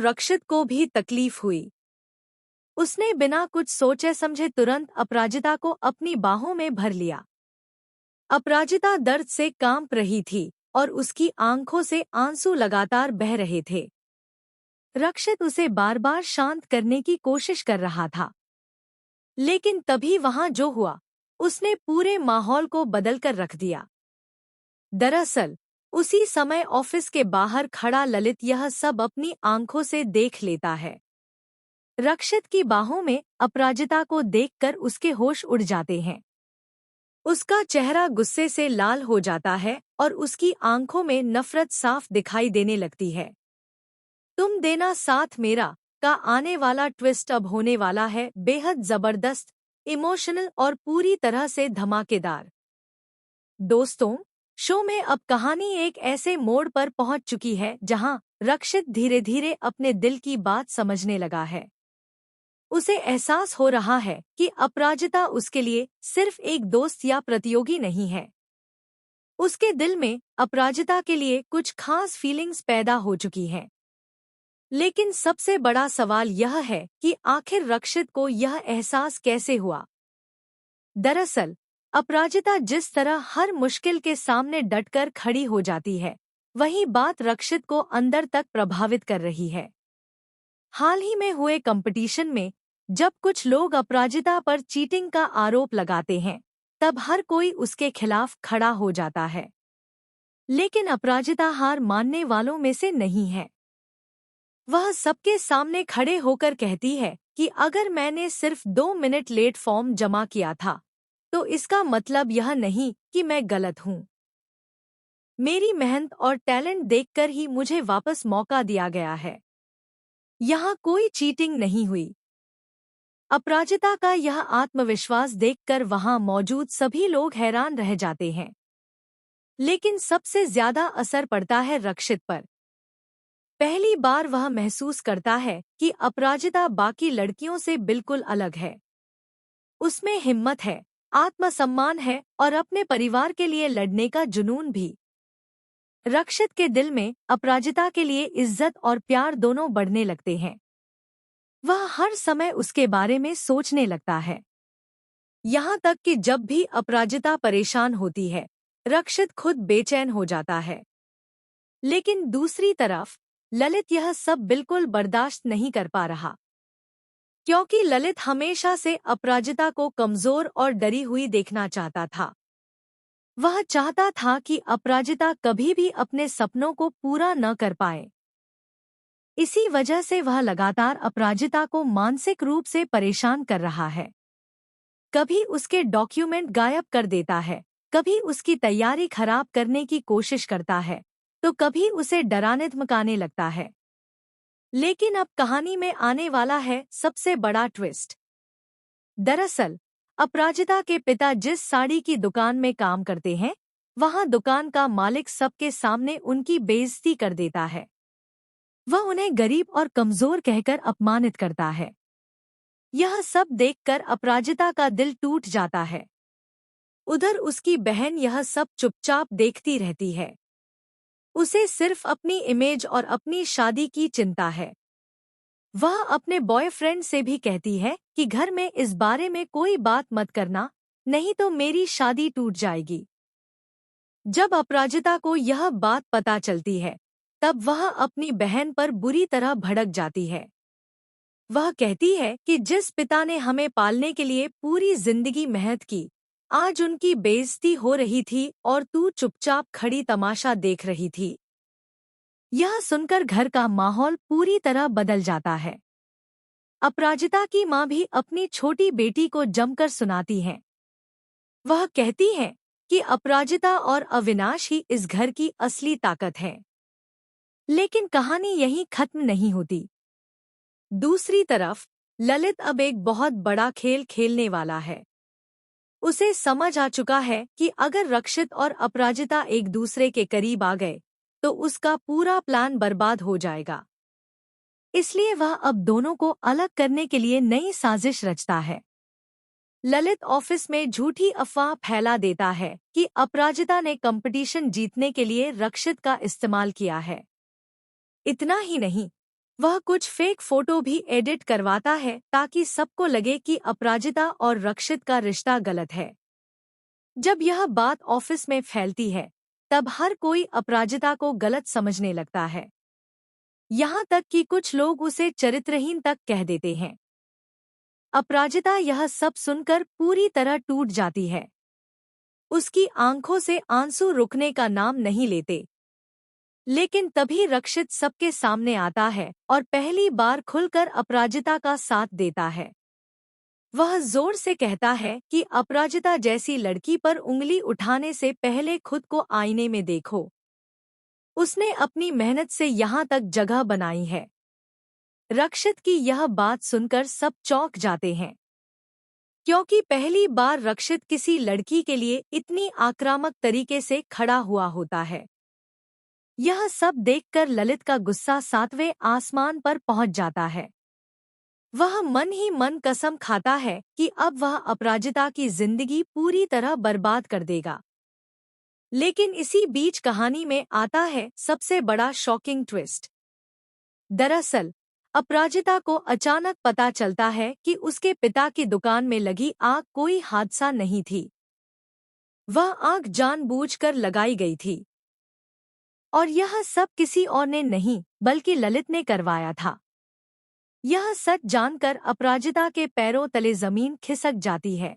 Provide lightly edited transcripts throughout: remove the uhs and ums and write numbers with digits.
रक्षित को भी तकलीफ हुई। उसने बिना कुछ सोचे समझे तुरंत अपराजिता को अपनी बाहों में भर लिया। अपराजिता दर्द से कांप रही थी और उसकी आंखों से आंसू लगातार बह रहे थे। रक्षित उसे बार बार शांत करने की कोशिश कर रहा था, लेकिन तभी वहां जो हुआ उसने पूरे माहौल को बदलकर रख दिया। दरअसल उसी समय ऑफिस के बाहर खड़ा ललित यह सब अपनी आंखों से देख लेता है। रक्षित की बाहों में अपराजिता को देखकर उसके होश उड़ जाते हैं। उसका चेहरा गुस्से से लाल हो जाता है और उसकी आंखों में नफरत साफ दिखाई देने लगती है। तुम देना साथ मेरा का आने वाला ट्विस्ट अब होने वाला है बेहद जबरदस्त, इमोशनल और पूरी तरह से धमाकेदार। दोस्तों, शो में अब कहानी एक ऐसे मोड़ पर पहुंच चुकी है जहां रक्षित धीरे धीरे अपने दिल की बात समझने लगा है। उसे एहसास हो रहा है कि अपराजिता उसके लिए सिर्फ एक दोस्त या प्रतियोगी नहीं है। उसके दिल में अपराजिता के लिए कुछ खास फीलिंग्स पैदा हो चुकी हैं। लेकिन सबसे बड़ा सवाल यह है कि आखिर रक्षित को यह एहसास कैसे हुआ। दरअसल अपराजिता जिस तरह हर मुश्किल के सामने डटकर खड़ी हो जाती है, वही बात रक्षित को अंदर तक प्रभावित कर रही है। हाल ही में हुए कंपटीशन में जब कुछ लोग अपराजिता पर चीटिंग का आरोप लगाते हैं, तब हर कोई उसके खिलाफ खड़ा हो जाता है। लेकिन अपराजिता हार मानने वालों में से नहीं है। वह सबके सामने खड़े होकर कहती है कि अगर मैंने सिर्फ 2 मिनट लेट फॉर्म जमा किया था, तो इसका मतलब यह नहीं कि मैं गलत हूँ। मेरी मेहनत और टैलेंट देखकर ही मुझे वापस मौका दिया गया है। यहाँ कोई चीटिंग नहीं हुई। अपराजिता का यह आत्मविश्वास देखकर वहां मौजूद सभी लोग हैरान रह जाते हैं। लेकिन सबसे ज्यादा असर पड़ता है रक्षित पर। पहली बार वह महसूस करता है कि अपराजिता बाकी लड़कियों से बिल्कुल अलग है। उसमें हिम्मत है, आत्मसम्मान है और अपने परिवार के लिए लड़ने का जुनून भी। रक्षित के दिल में अपराजिता के लिए इज्जत और प्यार दोनों बढ़ने लगते हैं। वह हर समय उसके बारे में सोचने लगता है। यहाँ तक कि जब भी अपराजिता परेशान होती है, रक्षित खुद बेचैन हो जाता है। लेकिन दूसरी तरफ ललित यह सब बिल्कुल बर्दाश्त नहीं कर पा रहा, क्योंकि ललित हमेशा से अपराजिता को कमजोर और डरी हुई देखना चाहता था। वह चाहता था कि अपराजिता कभी भी अपने सपनों को पूरा न कर पाए। इसी वजह से वह लगातार अपराजिता को मानसिक रूप से परेशान कर रहा है। कभी उसके डॉक्यूमेंट गायब कर देता है, कभी उसकी तैयारी खराब करने की कोशिश करता है, तो कभी उसे डराने धमकाने लगता है। लेकिन अब कहानी में आने वाला है सबसे बड़ा ट्विस्ट। दरअसल अपराजिता के पिता जिस साड़ी की दुकान में काम करते हैं, वहां दुकान का मालिक सबके सामने उनकी बेइज्जती कर देता है। वह उन्हें गरीब और कमजोर कहकर अपमानित करता है। यह सब देखकर अपराजिता का दिल टूट जाता है। उधर उसकी बहन यह सब चुपचाप देखती रहती है। उसे सिर्फ अपनी इमेज और अपनी शादी की चिंता है। वह अपने बॉयफ्रेंड से भी कहती है कि घर में इस बारे में कोई बात मत करना, नहीं तो मेरी शादी टूट जाएगी। जब अपराजिता को यह बात पता चलती है, तब वह अपनी बहन पर बुरी तरह भड़क जाती है। वह कहती है कि जिस पिता ने हमें पालने के लिए पूरी जिंदगी मेहनत की, आज उनकी बेइज्जती हो रही थी और तू चुपचाप खड़ी तमाशा देख रही थी। यह सुनकर घर का माहौल पूरी तरह बदल जाता है। अपराजिता की माँ भी अपनी छोटी बेटी को जमकर सुनाती हैं। वह कहती है कि अपराजिता और अविनाश ही इस घर की असली ताकत है। लेकिन कहानी यहीं खत्म नहीं होती। दूसरी तरफ ललित अब एक बहुत बड़ा खेल खेलने वाला है। उसे समझ आ चुका है कि अगर रक्षित और अपराजिता एक दूसरे के करीब आ गए, तो उसका पूरा प्लान बर्बाद हो जाएगा। इसलिए वह अब दोनों को अलग करने के लिए नई साजिश रचता है। ललित ऑफिस में झूठी अफवाह फैला देता है कि अपराजिता ने कंपटीशन जीतने के लिए रक्षित का इस्तेमाल किया है। इतना ही नहीं, वह कुछ फेक फोटो भी एडिट करवाता है ताकि सबको लगे कि अपराजिता और रक्षित का रिश्ता गलत है। जब यह बात ऑफिस में फैलती है, तब हर कोई अपराजिता को गलत समझने लगता है। यहाँ तक कि कुछ लोग उसे चरित्रहीन तक कह देते हैं। अपराजिता यह सब सुनकर पूरी तरह टूट जाती है। उसकी आंखों से आंसू रुकने का नाम नहीं लेते। लेकिन तभी रक्षित सबके सामने आता है और पहली बार खुलकर अपराजिता का साथ देता है। वह जोर से कहता है कि अपराजिता जैसी लड़की पर उंगली उठाने से पहले खुद को आईने में देखो। उसने अपनी मेहनत से यहाँ तक जगह बनाई है। रक्षित की यह बात सुनकर सब चौंक जाते हैं, क्योंकि पहली बार रक्षित किसी लड़की के लिए इतनी आक्रामक तरीके से खड़ा हुआ होता है। यह सब देखकर ललित का गुस्सा 7वें आसमान पर पहुंच जाता है। वह मन ही मन कसम खाता है कि अब वह अपराजिता की जिंदगी पूरी तरह बर्बाद कर देगा। लेकिन इसी बीच कहानी में आता है सबसे बड़ा शॉकिंग ट्विस्ट। दरअसल अपराजिता को अचानक पता चलता है कि उसके पिता की दुकान में लगी आग कोई हादसा नहीं थी। वह आग जानबूझकर लगाई गई थी और यह सब किसी और ने नहीं बल्कि ललित ने करवाया था। यह सच जानकर अपराजिता के पैरों तले जमीन खिसक जाती है।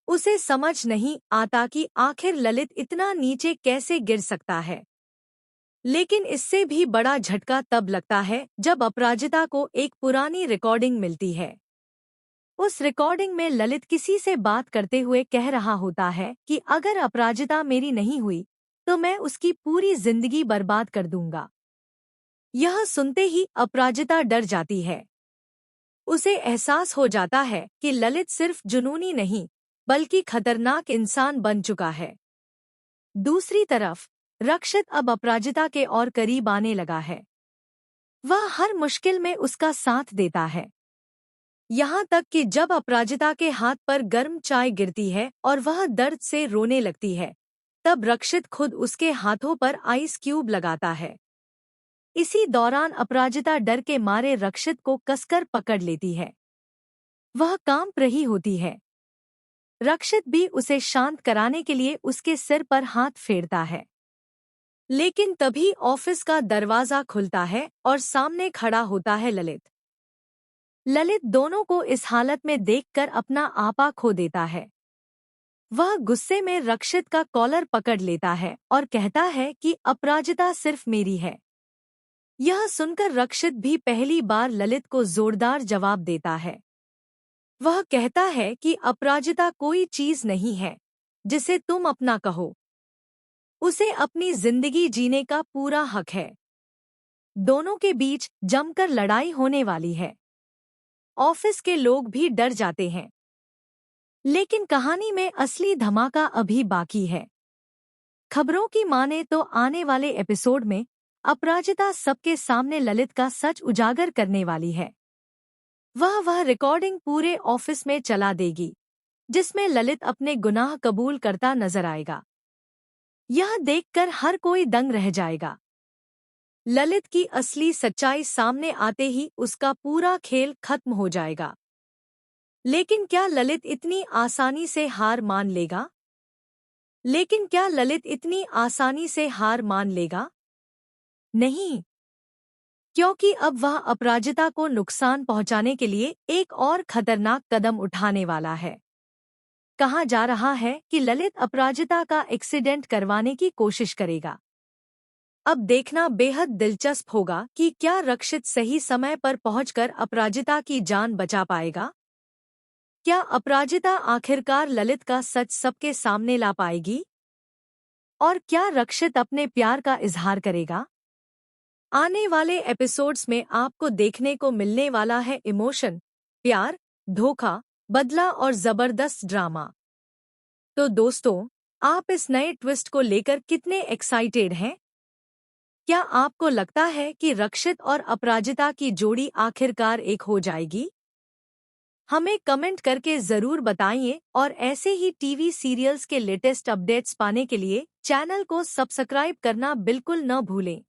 उसे समझ नहीं आता कि आखिर ललित इतना नीचे कैसे गिर सकता है। लेकिन इससे भी बड़ा झटका तब लगता है जब अपराजिता को एक पुरानी रिकॉर्डिंग मिलती है। उस रिकॉर्डिंग में ललित किसी से बात करते हुए कह रहा होता है कि अगर अपराजिता मेरी नहीं हुई तो मैं उसकी पूरी जिंदगी बर्बाद कर दूंगा। यह सुनते ही अपराजिता डर जाती है। उसे एहसास हो जाता है कि ललित सिर्फ जुनूनी नहीं बल्कि खतरनाक इंसान बन चुका है। दूसरी तरफ रक्षित अब अपराजिता के और करीब आने लगा है। वह हर मुश्किल में उसका साथ देता है। यहाँ तक कि जब अपराजिता के हाथ पर गर्म चाय गिरती है और वह दर्द से रोने लगती है, तब रक्षित खुद उसके हाथों पर आइस क्यूब लगाता है। इसी दौरान अपराजिता डर के मारे रक्षित को कसकर पकड़ लेती है। वह कांप रही होती है। रक्षित भी उसे शांत कराने के लिए उसके सिर पर हाथ फेरता है। लेकिन तभी ऑफिस का दरवाजा खुलता है और सामने खड़ा होता है ललित। ललित दोनों को इस हालत में देखकर अपना आपा खो देता है। वह गुस्से में रक्षित का कॉलर पकड़ लेता है और कहता है कि अपराजिता सिर्फ मेरी है। यह सुनकर रक्षित भी पहली बार ललित को जोरदार जवाब देता है। वह कहता है कि अपराजिता कोई चीज नहीं है जिसे तुम अपना कहो। उसे अपनी जिंदगी जीने का पूरा हक है। दोनों के बीच जमकर लड़ाई होने वाली है। ऑफिस के लोग भी डर जाते हैं। लेकिन कहानी में असली धमाका अभी बाकी है। खबरों की माने तो आने वाले एपिसोड में अपराजिता सबके सामने ललित का सच उजागर करने वाली है। वह रिकॉर्डिंग पूरे ऑफिस में चला देगी, जिसमें ललित अपने गुनाह कबूल करता नजर आएगा। यह देखकर हर कोई दंग रह जाएगा। ललित की असली सच्चाई सामने आते ही उसका पूरा खेल खत्म हो जाएगा। लेकिन क्या ललित इतनी आसानी से हार मान लेगा? लेकिन क्या ललित इतनी आसानी से हार मान लेगा? नहीं, क्योंकि अब वह अपराजिता को नुकसान पहुंचाने के लिए एक और खतरनाक कदम उठाने वाला है। कहा जा रहा है कि ललित अपराजिता का एक्सीडेंट करवाने की कोशिश करेगा। अब देखना बेहद दिलचस्प होगा कि क्या रक्षित सही समय पर पहुंचकर अपराजिता की जान बचा पाएगा। क्या अपराजिता आखिरकार ललित का सच सबके सामने ला पाएगी? और क्या रक्षित अपने प्यार का इजहार करेगा? आने वाले एपिसोड्स में आपको देखने को मिलने वाला है इमोशन, प्यार, धोखा, बदला और जबरदस्त ड्रामा। तो दोस्तों, आप इस नए ट्विस्ट को लेकर कितने एक्साइटेड हैं? क्या आपको लगता है कि रक्षित और अपराजिता की जोड़ी आखिरकार एक हो जाएगी? हमें कमेंट करके ज़रूर बताइए और ऐसे ही टीवी सीरियल्स के लेटेस्ट अपडेट्स पाने के लिए चैनल को सब्सक्राइब करना बिल्कुल न भूलें।